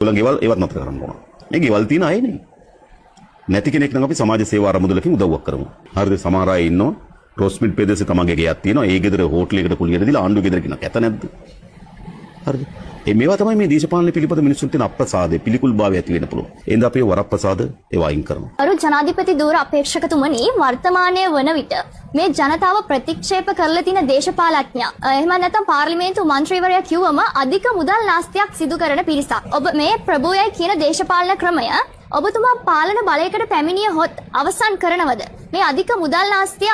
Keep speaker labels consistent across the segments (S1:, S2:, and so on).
S1: ඒගොල්ලන් ගෙවල් ඒවත් නතර කරන්න ඕන. මේ ගෙවල් තියෙන අය නේ. නැති කෙනෙක් නම් අපි සමාජ සේවා අරමුදලකින් උදව්වක් කරමු. හරිද? සමහර අය ඉන්නවා රොස්මිට් ප්‍රදේශේ තමන්ගේ ගෙයක් තියෙනවා. ඒ ගෙදර හෝටලයකට කුලියට දීලා ආණ්ඩුව ගෙදර කියන කැත නැද්ද? හරිද? මේවා තමයි මේ දේශපාලන පිළිපද මිනිස්සුන්ට තියෙන අප්‍රසාදේ පිළිකුල් භාවය ඇති වෙන්න පුළුවන්. එහෙනම් අපි වරප්‍රසාද ඒවා අයින් කරනවා.
S2: අරු ජනාධිපති ධූර අපේක්ෂකතුමනි වර්තමානයේ වන විට මේ ජනතාව ප්‍රතික්ෂේප කරලා තියෙන දේශපාලඥයා එහෙම නැත්නම් පාර්ලිමේන්තු මන්ත්‍රීවරයා කිව්වම අධික මුදල් නාස්තියක් සිදු කරන පිරිසක්. ඔබ මේ ප්‍රභූයයි කියන දේශපාලන ක්‍රමය ඔබතුමා පාලන බලයකට පැමිණිය හොත් අවසන් කරනවද? මේ අධික මුදල් නාස්තිය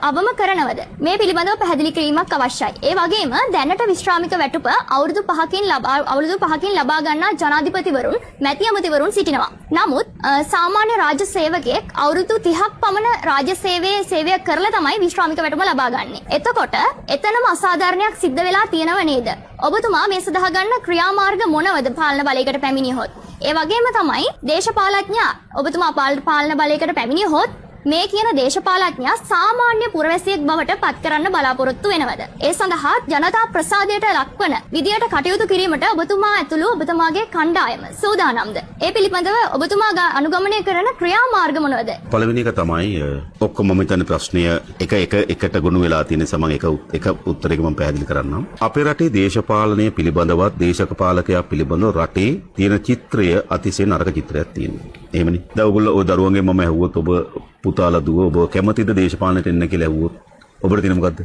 S2: අවම කරනවද? මේ පිළිබඳව පැහැදිලි කිරීමක් අවශ්‍යයි. ඒ වගේම දැනට විශ්‍රාමික වැටුප අවුරුදු 5කින් ලබා ගන්නා ජනාධිපතිවරුන් මැති ඇමතිවරුන් සිටිනවා. නමුත් සාමාන්‍ය රාජ්‍ය සේවකයෙක් අවුරුදු 30ක් පමණ රාජ්‍ය සේවය කරලා තමයි විශ්‍රාමික වැටුප ලබා ගන්නේ. එතකොට එතනම අසාධාරණයක් සිද්ධ වෙලා තියෙනව නේද? ඔබතුමා මේ සඳහා ගන්න ක්‍රියාමාර්ග මොනවද පාලන බලයකට පැමිණියොත්? ඒ වගේම තමයි දේශපාලඥයා ඔබතුමා පාලන බලයකට පැමිණියොත් මේ කියන දේශපාලඥයා සාමාන්‍ය පුරවැසියෙක් බවට පත් කරන්න බලාපොරොත්තු වෙනවද? ඒ සඳහා ජනතා ප්‍රසාදයට ලක්වන විදියට කටයුතු කිරීමට ඔබතුමා ඇතුළු ඔබතුමාගේ කණ්ඩායම සූදානම්ද? ඒ පිළිබඳව ඔබතුමා අනුගමනය කරන ක්‍රියාමාර්ග මොනවද?
S1: පළවෙනි එක තමයි ඔක්කොම මම හිතන්නේ ප්‍රශ්නය එකට ගොනු වෙලා තියෙන සමන් එක උත්තරයක මම පැහැදිලි කරන්නම්. අපේ රටේ දේශපාලනය පිළිබඳවත් දේශපාලකයා පිළිබඳව රටේ තියෙන චිත්‍රය අතිශය නරක චිත්‍රයක් තියෙනවා. එහෙමනේ. දැන් ඔයගොල්ලෝ ඔය දරුවන්ගෙන් මම ඇහුවොත් ඔබ පුතාලා දුව ඔබ කැමතිද දේශපාලනයට එන්න කියලා ඇහුවොත් ඔබට තියෙන මොකද්ද?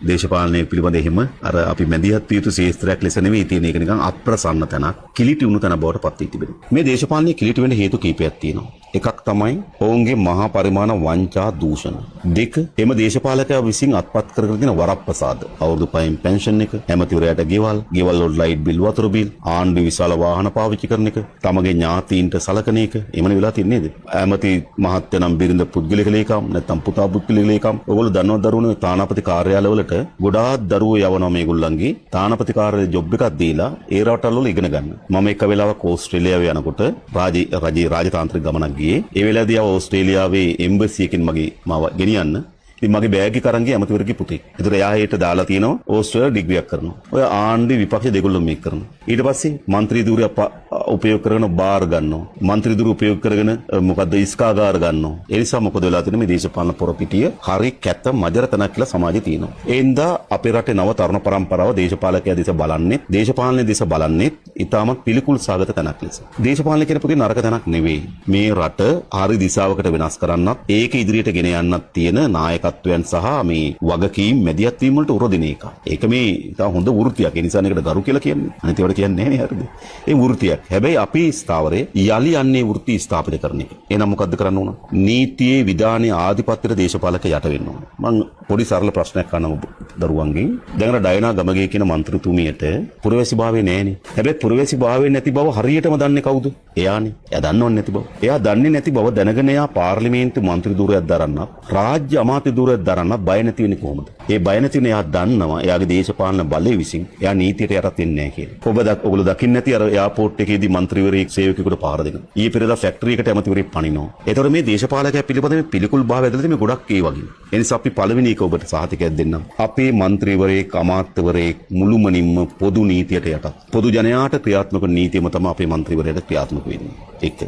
S1: දේශපාලනය පිළිබඳ එහෙම අර අපි මැදිහත් විය යුතු ශේස්ත්‍රයක් ලෙස නෙවෙයි තියෙන එක නිකන් අප්‍රසන්න තැනක් කිලිටි වුණු තැන බවට පත් වී තිබෙනවා. මේ දේශපාලනයේ කිලිටි වෙන්න හේතු කීපයක් තියෙනවා. එකක් තමයි ඔවුන්ගේ මහා පරිමාණ වංචා දූෂණ. දෙක එම දේශපාලකයා විසින් අත්පත් කරගෙන තියෙන වරප්‍රසාද. අවුරුදු 5න් පෙන්ෂන් එක, ඇමතිවරයාට ගෙවල් වල ලයිට් බිල්, වතුර බිල්, ආණ්ඩු විශාල වාහන පාවිච්චි කරන එක, තමගේ ඥාතීන්ට සලකන එක. එමන වෙලා තියන්නේ නේද? ඇමති මහත්ය නම් බිරිඳ පුද්ගලික ලේකම් නැත්නම් පුතා පුද්ගලික ලේකම්. ඔයගොල්ලෝ දන්නවද දරුවනේ තානාපති කාර්යාලවලට ගොඩාක් දරුවෝ යවනවා මේගොල්ලන්ගේ තානාපති කාර්යාලයේ ජොබ් එකක් දීලා ඒ රටවල ඉගෙන ගන්න. මම එක වෙලාවක ඕස්ට්‍රේලියාවේ යනකොට රාජතාන්ත්‍රික ගමනක් ගියේ. ඒ වෙලාවේදී ඕස්ට්‍රේලියාවේ එම්බසි එකකින් මාව ගෙනියන්න. ඉතින් මගේ බෑග් එක අරන් ගිය අමතිවරගේ පුතේ. ඒතර එයා හෙට දාලා තියෙනවා ඕස්ට්‍රේලියාවේ ඩිග්‍රියක් කරනවා. ඔය ආණ්ඩු විපක්ෂ දෙගොල්ලෝ මේක කරනවා. ඊට පස්සේ മന്ത്രി ධූරය උපයෝග කරගෙන බාර් ගන්නවා. മന്ത്രി ධූර උපයෝග කරගෙන මොකද්ද ඉස්කාගාර ගන්නවා. ඒ නිසා මොකද වෙලා තියෙන්නේ මේ දේශපාලන පොරපිටිය හරි කැත මජර තනක් කියලා සමාජයේ තියෙනවා. ඒ හින්දා අපේ රටේ නව තරුණ පරම්පරාව දේශපාලකයා දිස බලන්නේ දේශපාලන දිස බලන්නේ ඊටමත් පිළිකුල් සාගත තැනක් ලෙස. දේශපාලන කියන පුතේ නරක තැනක් නෙවෙයි. මේ රට හරි දිශාවකට වෙනස් කරන්නත් ඒක ඉදිරියට ගෙන යන්නත් තියෙන නායකත්වයන් සහ මේ වගකීම් මැදිහත් වීම වලට උරදින එක. ඒක මේ තා හොඳ වෘත්තියක්. ඒ නිසා ඒකට ගරු කියලා කියන්නේ. අනිත් ඒවට කියන්නේ නැහැ නේ හරිද? ඒ වෘත්තියක්. හැබැයි අපි ස්ථාවරේ යලි යන්නේ වෘත්ති ස්ථාපිත කරන එක. එහෙනම් මොකද්ද කරන්න ඕන? නීතියේ විධානයේ ආධිපත්‍යයට දේශපාලක යට වෙන්න ඕන. මම පොඩි සරල ප්‍රශ්නයක් අහනවා දරුවන්ගෙන්. දැන් අර ඩයනා ගමගේ කියන മന്ത്രിතුමියට පුරවැසි භාවය නැහැනේ. හැබැයි පුරවැසි භාවය නැති බව හරියටම දන්නේ කවුද? එයානේ. එයා දන්නවන්නේ නැති බව. එයා දන්නේ නැති බව දැනගෙන එයා පාර්ලිමේන්තු මන්ත්‍රී ධූරයක් දරන්නත්, රාජ්‍ය අමාත්‍ය ධූරයක් දරන්නත් බය නැති වෙන්නේ කොහොමද? ඒ බය නැති වෙන එයා දන්නවා එයාගේ දේශපාලන බලය විසින් එයා නීතියට යටත් වෙන්නේ නැහැ කියලා. ඔයගොල්ලෝ දකින්න නැති අර එයාපෝට් එකේදී മന്ത്രിවරයෙක් සේවකයෙකුට පහර දෙනවා. ඊයේ පෙරේදා ෆැක්ටරි එකට ඇමතිවරයෙක් පනිනවා. ඒතකොට මේ දේශපාලකයා පිළිබඳ මේ පිළිකුල් භාවය ඇදලා තියෙන මේ ගොඩක් ඒ වගේ. ඒ නිසා අපි පළවෙනි එක ඔබට සහතිකයක් දෙන්නම්. අපේ മന്ത്രിවරයෙක් අමාත්‍යවරයෙක් මුළුමනින්ම පොදු නීතියට යටත්. පොදු ජනයාට ක්‍රියාත්මක නීතියම තමයි අපේ മന്ത്രിවරයාට ක්‍රියාත්මක වෙන්නේ. ඒක.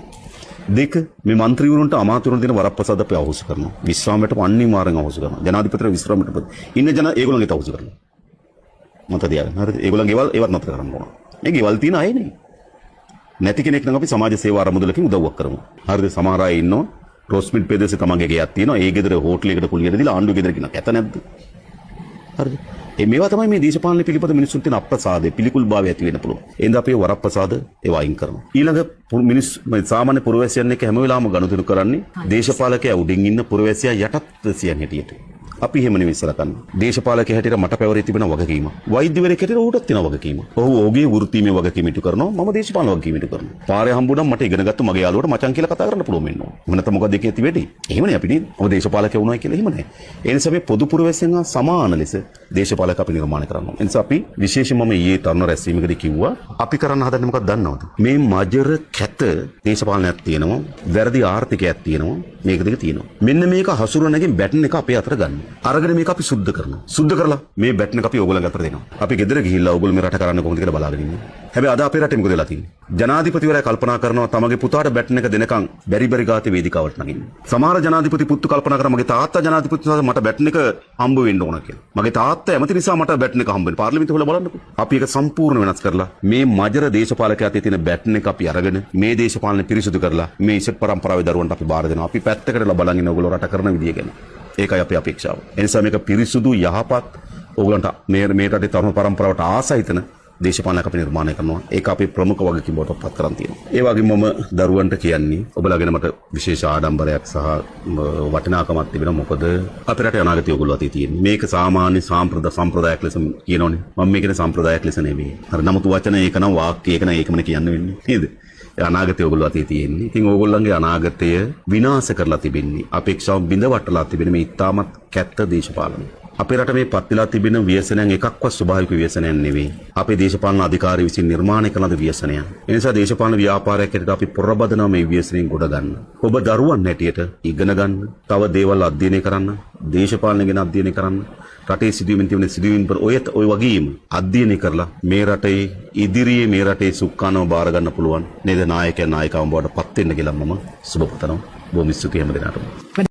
S1: දෙක මේ മന്ത്രിවරුන්ට අමාත්‍යවරුන්ට දෙන වරප්‍රසාද අපි අහෝසි කරනවා. විශ්‍රාමයට අනිවාර්යෙන් අහෝසි කරනවා. ජනාධිපතිට විශ්‍රාමයට ඉන්න ඒගොල්ලන්ගේ අහෝසි කරනවා. මත තියාගන්න. හරිද? ඒගොල්ලන්ගේ ගෙවල් ඒවත් නතර කරන්න ඕන. මේ ගෙවල් තියෙන අය නේ. නැති කෙනෙක් නම් අපි සමාජ සේවා අරමුදලකින් උදව්වක් කරමු. හරිද? සමහර අය ඉන්නවා රොස්මිට් ප්‍රදේශේ තමන්ගේ ගෙයක් තියෙනවා. ඒ ගෙදර හෝටලයකට කුලියට දීලා ආණ්ඩුව ගෙදර කියන කැත නැද්ද? හරිද? මේවා තමයි මේ දේශපාලන පිළිපද මිනිස්සුන්ට තියෙන අප්‍රසාදේ පිළිකුල් භාවය ඇති වෙන්න පුළුවන්. එහෙනම් අපි වරප්‍රසාද ඒවා අයින් කරනවා. ඊළඟ සාමාන්‍ය පුරවැසියන් එක්ක හැම වෙලාවම ගනුදෙනු කරන්නේ දේශපාලකයා උඩින් ඉන්න පුරවැසියා යටත් සියන් හැටියට. අපි එහෙම නෙවෙයි සලකන්නේ. දේශපාලකයා හැටියට මට පැවරී තිබෙන වගකීම. වෛද්‍යවරයෙක් හැටියට ඌටත් තියෙන වගකීම. ඔහු ඔහුගේ වෘත්තීමේ වගකීම ඉටු කරනවා. මම දේශපාලන වගකීම ඉටු කරනවා. පාරේ හම්බුනම මට ඉගෙනගත්තු මගේ යාළුවට මචං කියලා කතා කරන්න පුළුවන් වෙනවා. එහෙම නැත්නම් මොකද ඒකේ ඇති වෙන්නේ? එහෙමනේ අපි නේද? ඔබ දේශපාලකයා වුණා කියලා එහෙම නැහැ. ඒ නිසා මේ පොදු පුරවැසියන් හා සමාන ලෙස දේශපාලක අපි නිර්මාණය කරනවා. ඒ නිසා අපි විශේෂයෙන්ම මම ඊයේ තරුණ රැස්වීමකදී කිව්වා අපි කරන්න හදන්නේ මොකක්ද දන්නවද? මේ මජර කැත දේශපාලනයක් තියෙනවා. වැරදි ආර්ථිකයක් තියෙනවා. මේක දෙක තියෙනවා. මෙන්න මේක හසුරුවනකින් බැටන් එක අපේ අතට ගන්න. අරගෙන මේක අපි සුද්ධ කරනවා. සුද්ධ කරලා මේ බැට් එක අපි ඕගොල්ලන් අතට දෙනවා. අපි ගෙදර ගිහිල්ලා ඕගොල්ලෝ මේ රට කරන්නේ කොහොමද කියලා බලාගෙන ඉන්නවා. හැබැයි අද අපේ රටේ මොකද වෙලා තියෙන්නේ? ජනාධිපතිවරයා කල්පනා කරනවා තමගේ පුතාට බැට් එක දෙනකන් බැරි ගාතේ වේදිකාවට නගින්න. සමහර ජනාධිපති පුතු කල්පනා කරා මගේ තාත්තා ජනාධිපතිතුමාට මට බැට් එක හම්බ වෙන්න ඕන කියලා. මගේ තාත්තා ඇමති නිසා මට බැට් එක හම්බ වෙන්නේ. පාර්ලිමේන්තුව වල බලන්නකෝ. අපි ඒක සම්පූර්ණ වෙනස් කරලා මේ මජර දේශපාලකයා අතේ තියෙන බැට් එක අපි අරගෙන මේ දේශපාලන පිරිසුදු කරලා මේ ඉසත් පරම්පරාවේ දරුවන්ට අපි බාර දෙනවා. අපි පැත්තකට බලන් ඉන්න ඕගොල්ලෝ රට කරන විදිය ගැන. ඒකයි අපේ අපේක්ෂාව. ඒ නිසා මේක පිරිසුදු යහපත් ඕගලන්ට මේ රටේ තරුණ පරම්පරාවට ආසයිතන දේශපාලනයක් අපි නිර්මාණය කරනවා. ඒක අපේ ප්‍රමුඛ වගකීම බවට පත් කරන් තියෙනවා. ඒ වගේම මම දරුවන්ට කියන්නේ ඔබලාගෙන මට විශේෂ ආඩම්බරයක් සහ වටිනාකමක් තිබෙනවා. මොකද අපේ රටේ අනාගතය ඔයගොල්ලෝ අතේ තියෙන්නේ. මේක සාමාන්‍ය සම්ප්‍රදායක් ලෙස කියනෝනේ. මම මේකනේ සම්ප්‍රදායක් ලෙස නෙමෙයි. හරි නමුත් වචන ඒක නම් වාක්‍ය ඒක නම් ඒකමනේ කියන්න වෙන්නේ. නේද? අනාගතය ඔයගොල්ලෝ අතේ තියෙන්නේ. ඉතින් ඕගොල්ලන්ගේ අනාගතය විනාශ කරලා තිබෙන්නේ. අපේක්ෂාව බිඳවටලා තිබෙන මේ ඉතාමත් කැත්ත දේශපාලනය. අපේ රට මේ පත් වෙලා තිබෙන ව්‍යසනයන් එකක්වත් ස්වභාවික ව්‍යසනයන් නෙවෙයි. අපේ දේශපාලන අධිකාරිය විසින් නිර්මාණය කරන ව්‍යසනයන්. ඒ නිසා දේශපාලන ව්‍යාපාරයක් හැටියට අපි පොරබදනවා මේ ව්‍යසනයෙන් ගොඩ ගන්න. ඔබ දරුවන් හැටියට ඉගෙන ගන්න, තව දේවල් අධ්‍යයනය කරන්න, දේශපාලන ගැන අධ්‍යයනය කරන්න, රටේ සිදුවීම් තියෙන සිදුවීම් પર ඔය වගේම අධ්‍යයනය කරලා මේ රටේ ඉදිරියේ මේ රටේ සුඛානව බාර ගන්න පුළුවන් නේද නායකයන් නායිකාවන් බවට පත් වෙන්න කියලා මම සුබ පතනවා. බොහොම ස්තුතියි හැම දිනකටම.